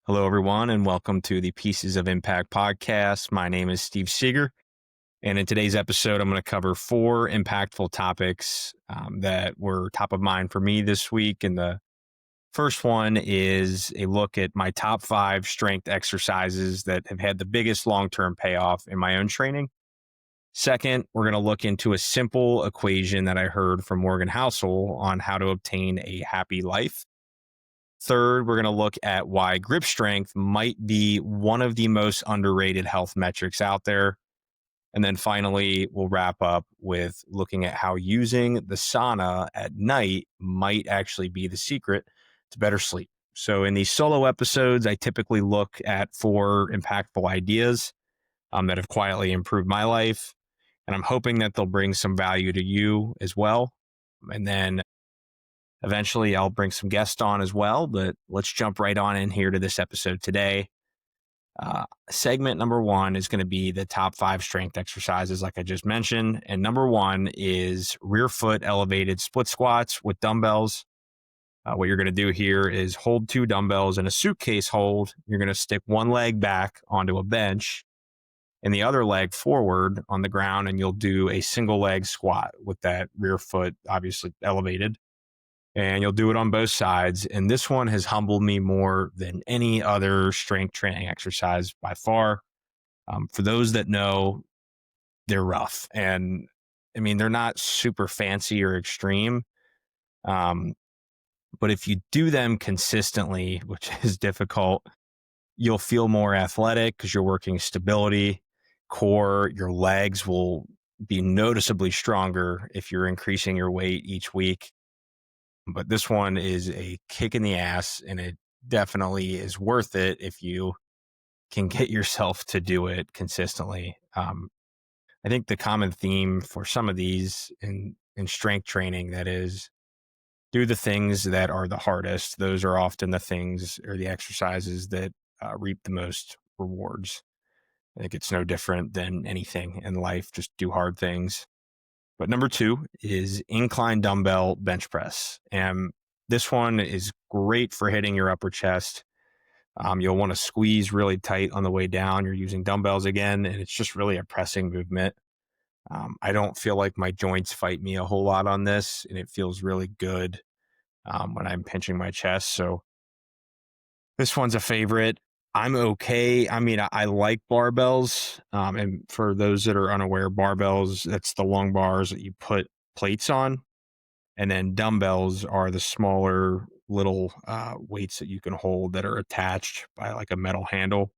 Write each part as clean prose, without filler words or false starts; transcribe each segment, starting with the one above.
Hello, everyone, and welcome to the Pieces of Impact podcast. My name is Steve Seger, and in today's episode, I'm going to cover four impactful topics that were top of mind for me this week. And the first one is a look at my top five strength exercises that have had the biggest long term payoff in my own training. Second, we're going to look into a simple equation that I heard from Morgan Housel on how to obtain a happy life. Third, we're going to look at why grip strength might be one of the most underrated health metrics out there. And then finally, we'll wrap up with looking at how using the sauna at night might actually be the secret to better sleep. So, in these solo episodes, I typically look at four impactful ideas that have quietly improved my life. And I'm hoping that they'll bring some value to you as well. And then eventually, I'll bring some guests on as well, but let's jump right on in here to this episode today. Segment number one is going to be the top five strength exercises, like I just mentioned. And number one is rear foot elevated split squats with dumbbells. What you're going to do here is hold two dumbbells in a suitcase hold. You're going to stick one leg back onto a bench and the other leg forward on the ground, and you'll do a single leg squat with that rear foot obviously elevated. And you'll do it on both sides. And this one has humbled me more than any other strength training exercise by far. For those that know, they're rough. And I mean, they're not super fancy or extreme. Um, but if you do them consistently, which is difficult, you'll feel more athletic because you're working stability, core, your legs will be noticeably stronger if you're increasing your weight each week. But this one is a kick in the ass, and it definitely is worth it if you can get yourself to do it consistently. I think the common theme for some of these in strength training, that is, do the things that are the hardest. Those are often the things or the exercises that reap the most rewards. I think it's no different than anything in life. Just do hard things. But number two is incline dumbbell bench press. And this one is great for hitting your upper chest. You'll want to squeeze really tight on the way down. You're using dumbbells again, and it's just really a pressing movement. I don't feel like my joints fight me a whole lot on this, and it feels really good when I'm pinching my chest. So this one's a favorite. I'm okay. I mean, I like barbells. And for those that are unaware, barbells, that's the long bars that you put plates on. And then dumbbells are the smaller little weights that you can hold that are attached by like a metal handle.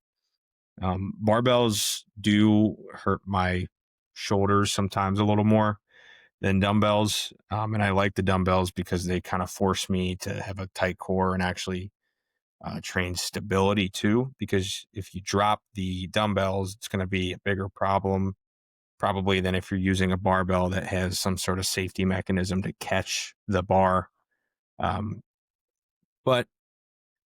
Barbells do hurt my shoulders sometimes a little more than dumbbells. And I like the dumbbells because they kind of force me to have a tight core and actually train stability too. Because if you drop the dumbbells, it's going to be a bigger problem probably than if you're using a barbell that has some sort of safety mechanism to catch the bar. Um, but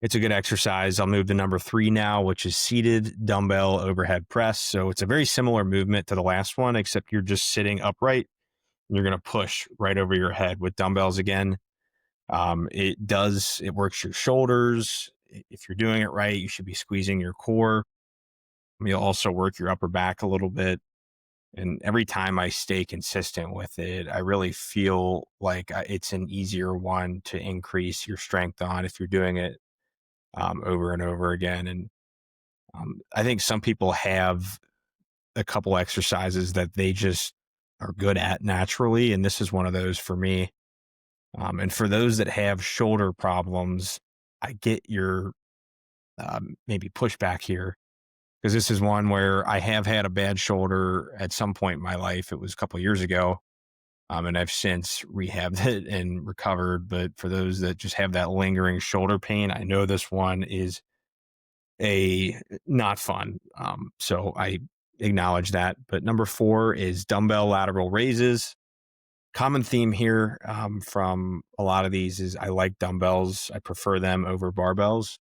it's a good exercise. I'll move to number three now, which is seated dumbbell overhead press. So it's a very similar movement to the last one, except you're just sitting upright and you're going to push right over your head with dumbbells again. It works your shoulders. If you're doing it right, you should be squeezing your core. You'll also work your upper back a little bit. And every time I stay consistent with it, I really feel like it's an easier one to increase your strength on if you're doing it over and over again. And I think some people have a couple exercises that they just are good at naturally. And this is one of those for me. And for those that have shoulder problems, I get your maybe pushback here, because this is one where I have had a bad shoulder at some point in my life. It was a couple of years ago. And I've since rehabbed it and recovered. But for those that just have that lingering shoulder pain, I know this one is a not fun. So I acknowledge that. But number four is dumbbell lateral raises. Common theme here from a lot of these is I like dumbbells. I prefer them over barbells.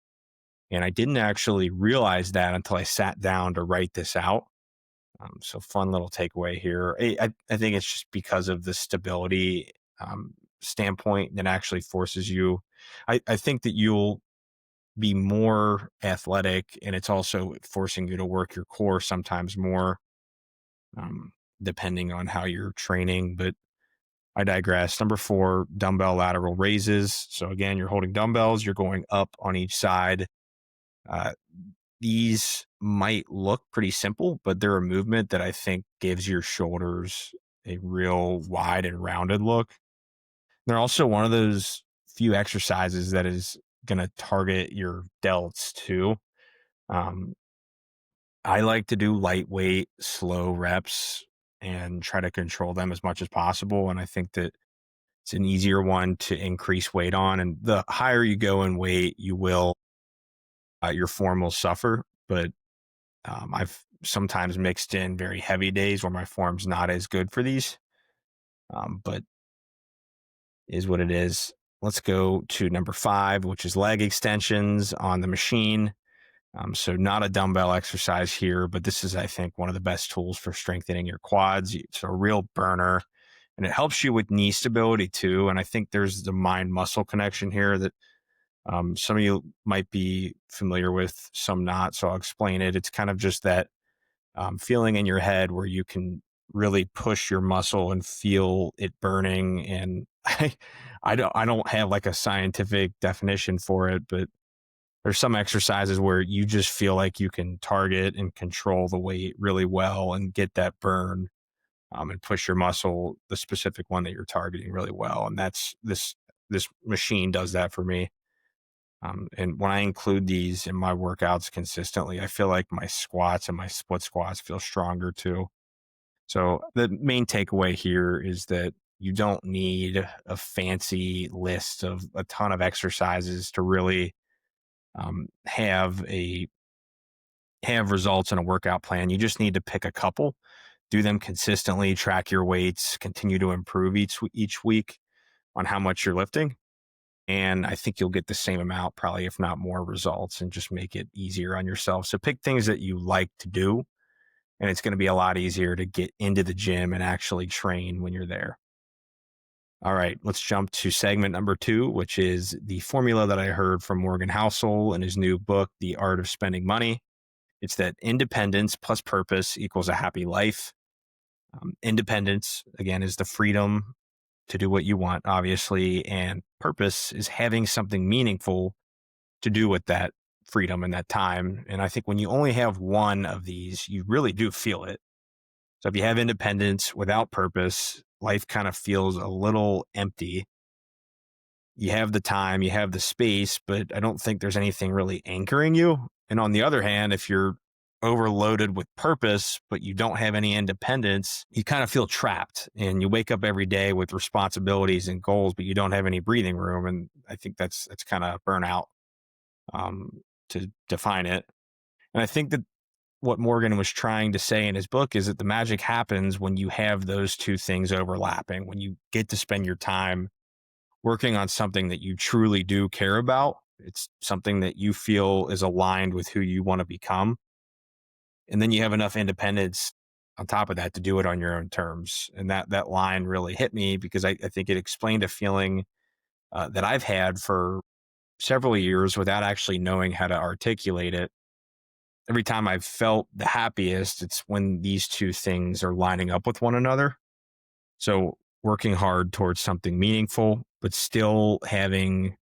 And I didn't actually realize that until I sat down to write this out. So fun little takeaway here. I think it's just because of the stability standpoint that actually forces you. I think that you'll be more athletic, and it's also forcing you to work your core sometimes more, um, depending on how you're training. But I digress. Number four, dumbbell lateral raises. So again, you're holding dumbbells, you're going up on each side. Uh, these might look pretty simple, but they're a movement that I think gives your shoulders a real wide and rounded look. They're also one of those few exercises that is going to target your delts too. Um, I like to do lightweight, slow reps and try to control them as much as possible. And I think that it's an easier one to increase weight on. And the higher you go in weight, your form will suffer. But I've sometimes mixed in very heavy days where my form's not as good for these, but is what it is. Let's go to number five, which is leg extensions on the machine. So not a dumbbell exercise here, but this is, I think, one of the best tools for strengthening your quads. It's a real burner, and it helps you with knee stability too. And I think there's the mind muscle connection here that some of you might be familiar with, some not. So I'll explain it. It's kind of just that feeling in your head where you can really push your muscle and feel it burning. And I don't have like a scientific definition for it, but there's some exercises where you just feel like you can target and control the weight really well and get that burn, and push your muscle, the specific one that you're targeting, really well. And that's this machine does that for me. And when I include these in my workouts consistently, I feel like my squats and my split squats feel stronger too. So the main takeaway here is that you don't need a fancy list of a ton of exercises to really um, have a have results in a workout plan. You just need to pick a couple, do them consistently, track your weights, continue to improve each week on how much you're lifting. And I think you'll get the same amount, probably, if not more results, and just make it easier on yourself. So pick things that you like to do, and it's going to be a lot easier to get into the gym and actually train when you're there. All right, let's jump to segment number two, which is the formula that I heard from Morgan Housel in his new book, The Art of Spending Money. It's that independence plus purpose equals a happy life. Independence, again, is the freedom to do what you want, obviously, and purpose is having something meaningful to do with that freedom and that time. And I think when you only have one of these, you really do feel it. So if you have independence without purpose, life kind of feels a little empty. You have the time, you have the space, but I don't think there's anything really anchoring you. And on the other hand, if you're overloaded with purpose, but you don't have any independence, you kind of feel trapped and you wake up every day with responsibilities and goals, but you don't have any breathing room. And I think that's kind of burnout, to define it. And I think that what Morgan was trying to say in his book is that the magic happens when you have those two things overlapping, when you get to spend your time working on something that you truly do care about. It's something that you feel is aligned with who you want to become. And then you have enough independence on top of that to do it on your own terms. And that line really hit me because I think it explained a feeling that I've had for several years without actually knowing how to articulate it. Every time I've felt the happiest, it's when these two things are lining up with one another. So working hard towards something meaningful, but still having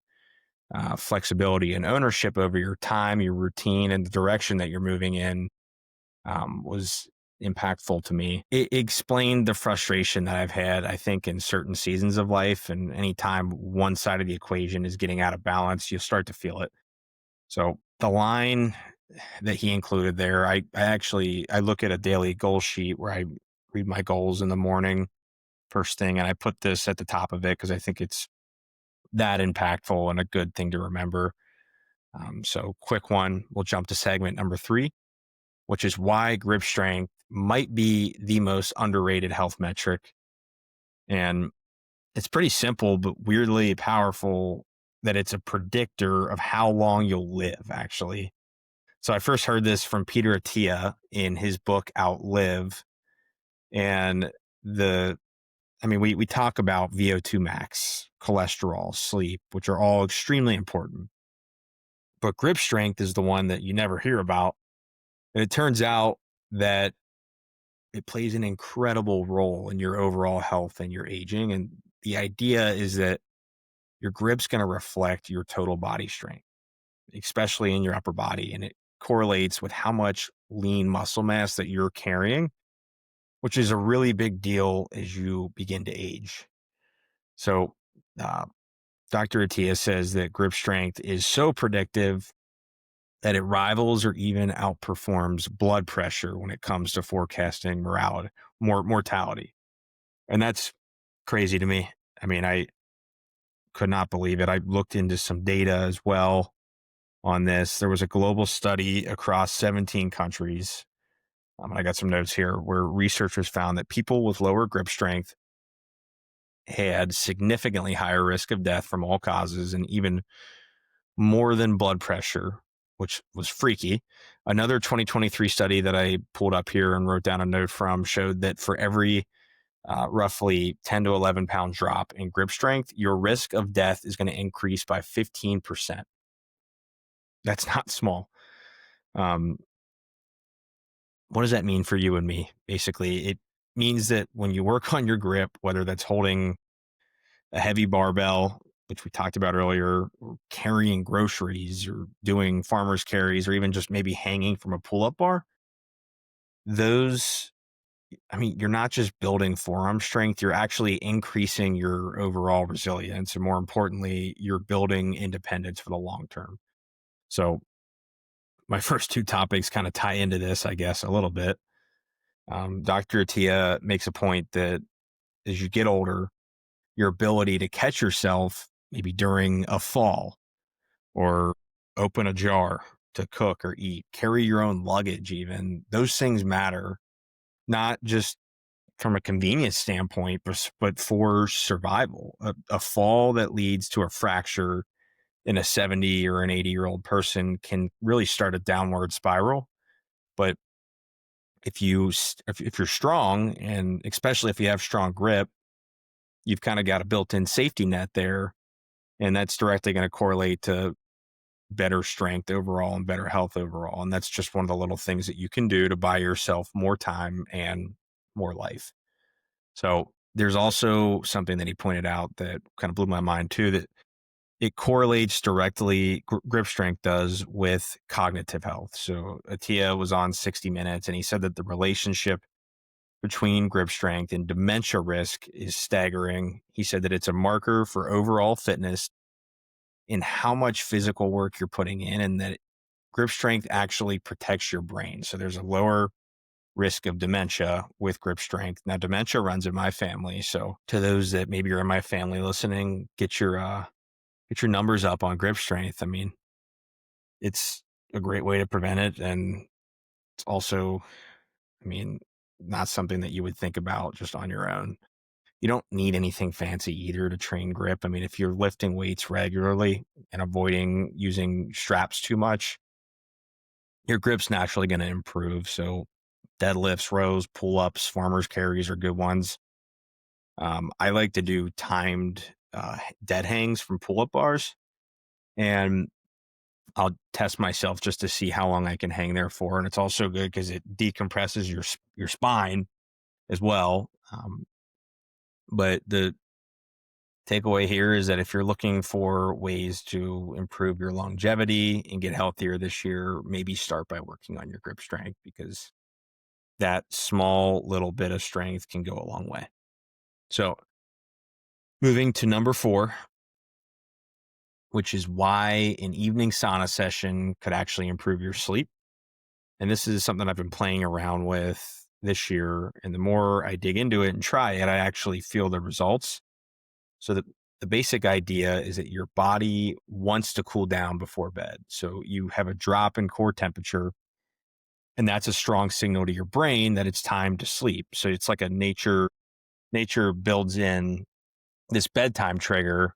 flexibility and ownership over your time, your routine, and the direction that you're moving in, was impactful to me. It explained the frustration that I've had, I think, in certain seasons of life. And anytime one side of the equation is getting out of balance, you'll start to feel it. So the line that he included there, I look at a daily goal sheet where I read my goals in the morning first thing, and I put this at the top of it because I think it's that impactful and a good thing to remember. So quick one, we'll jump to segment number three, which is why grip strength might be the most underrated health metric. And it's pretty simple, but weirdly powerful that it's a predictor of how long you'll live, actually. So I first heard this from Peter Attia in his book Outlive. And we talk about VO2 max, cholesterol, sleep, which are all extremely important. But grip strength is the one that you never hear about. And it turns out that it plays an incredible role in your overall health and your aging. And the idea is that your grip's going to reflect your total body strength, especially in your upper body. And it correlates with how much lean muscle mass that you're carrying, which is a really big deal as you begin to age. So, uh, Dr. Attia says that grip strength is so predictive that it rivals or even outperforms blood pressure when it comes to forecasting mortality. And that's crazy to me. I mean, I could not believe it. I looked into some data as well on this. There was a global study across 17 countries. I got some notes here where researchers found that people with lower grip strength had significantly higher risk of death from all causes and even more than blood pressure, which was freaky. Another 2023 study that I pulled up here and wrote down a note from showed that for every roughly 10 to 11 pound drop in grip strength, your risk of death is going to increase by 15%. That's not small. Um, what does that mean for you and me? Basically, it means that when you work on your grip, whether that's holding a heavy barbell, which we talked about earlier, or carrying groceries or doing farmer's carries, or even just maybe hanging from a pull-up bar, those, I mean, you're not just building forearm strength, you're actually increasing your overall resilience. And more importantly, you're building independence for the long term. So my first two topics kind of tie into this, I guess, a little bit. Dr. Attia makes a point that as you get older, your ability to catch yourself maybe during a fall or open a jar to cook or eat, carry your own luggage, even those things matter, not just from a convenience standpoint, but for survival. A fall that leads to a fracture in a 70 or an 80-year-old person can really start a downward spiral. But if you're strong, and especially if you have strong grip, you've kind of got a built-in safety net there, and that's directly going to correlate to better strength overall and better health overall. And that's just one of the little things that you can do to buy yourself more time and more life. So there's also something that he pointed out that kind of blew my mind too, that it correlates directly, grip strength does, with cognitive health. So Attia was on 60 Minutes and he said that the relationship between grip strength and dementia risk is staggering. He said that it's a marker for overall fitness in how much physical work you're putting in, and that grip strength actually protects your brain. So there's a lower risk of dementia with grip strength. Now, dementia runs in my family. So to those that maybe are in my family listening, get your numbers up on grip strength. I mean, it's a great way to prevent it. And it's also, I mean, not something that you would think about just on your own. You don't need anything fancy either to train grip. I mean, if you're lifting weights regularly and avoiding using straps too much, your grip's naturally going to improve. So deadlifts, rows, pull-ups, farmer's carries are good ones. I like to do timed dead hangs from pull-up bars, and I'll test myself just to see how long I can hang there for. And it's also good because it decompresses your spine as well. But the takeaway here is that if you're looking for ways to improve your longevity and get healthier this year, maybe start by working on your grip strength, because that small little bit of strength can go a long way. So moving to number 4, which is why an evening sauna session could actually improve your sleep. And this is something I've been playing around with this year. And the more I dig into it and try it, I actually feel the results. So the basic idea is that your body wants to cool down before bed. So you have a drop in core temperature, and that's a strong signal to your brain that it's time to sleep. So it's like nature builds in this bedtime trigger.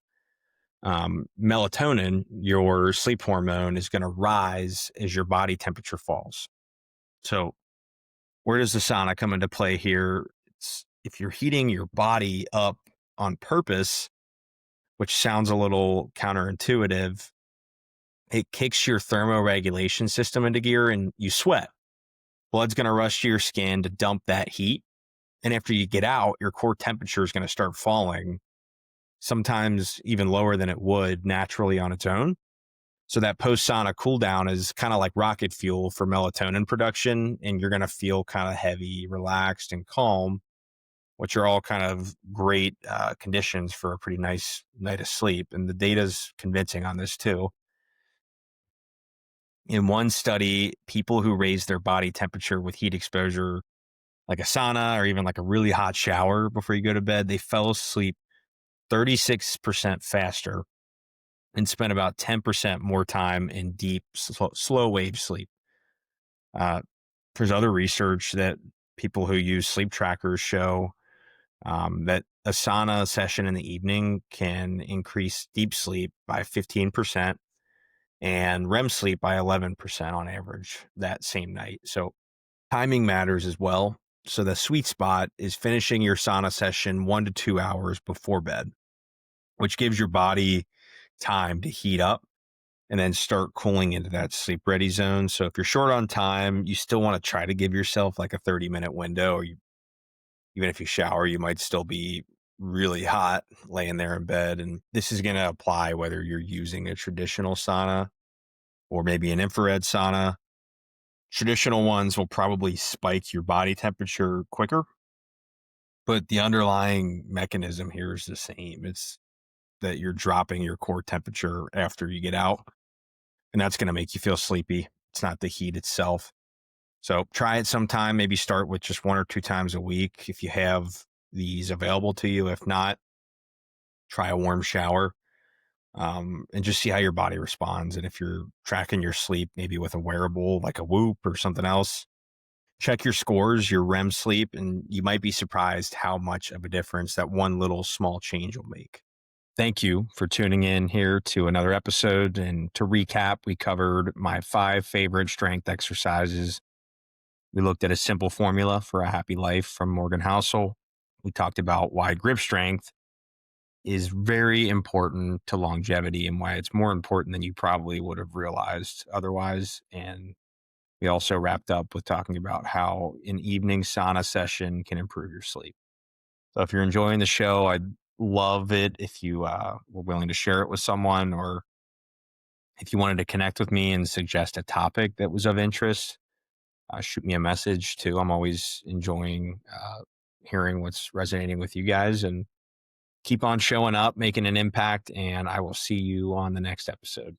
Melatonin, your sleep hormone, is going to rise as your body temperature falls. So where does the sauna come into play here? It's if you're heating your body up on purpose, which sounds a little counterintuitive, it kicks your thermoregulation system into gear and you sweat. Blood's going to rush to your skin to dump that heat. And after you get out, your core temperature is going to start falling, sometimes even lower than it would naturally on its own. So that post sauna cool down is kind of like rocket fuel for melatonin production. And you're going to feel kind of heavy, relaxed, and calm, which are all kind of great conditions for a pretty nice night of sleep. And the data's convincing on this too. In one study, people who raised their body temperature with heat exposure, like a sauna or even like a really hot shower before you go to bed, they fell asleep 36% faster and spent about 10% more time in deep, slow wave sleep. Uh, there's other research that people who use sleep trackers show that a sauna session in the evening can increase deep sleep by 15% and REM sleep by 11% on average that same night. So timing matters as well. So the sweet spot is finishing your sauna session 1 to 2 hours before bed, which gives your body time to heat up and then start cooling into that sleep ready zone. So if you're short on time, you still want to try to give yourself like a 30-minute window, or even if you shower, you might still be really hot laying there in bed. And this is going to apply whether you're using a traditional sauna or maybe an infrared sauna. Traditional ones will probably spike your body temperature quicker, but the underlying mechanism here is the same. It's that you're dropping your core temperature after you get out, and that's going to make you feel sleepy. It's not the heat itself. So try it sometime. Maybe start with just 1 or 2 times a week if you have these available to you. If not, try a warm shower and just see how your body responds. And if you're tracking your sleep, maybe with a wearable like a Whoop or something else, check your scores, your REM sleep, and you might be surprised how much of a difference that one little small change will make. Thank you for tuning in here to another episode. And to recap, we covered my 5 favorite strength exercises. We looked at a simple formula for a happy life from Morgan Housel. We talked about why grip strength is very important to longevity and why it's more important than you probably would have realized otherwise. And we also wrapped up with talking about how an evening sauna session can improve your sleep. So if you're enjoying the show, I'd love it if you were willing to share it with someone, or if you wanted to connect with me and suggest a topic that was of interest, shoot me a message too. I'm always enjoying hearing what's resonating with you guys, and keep on showing up, making an impact. And I will see you on the next episode.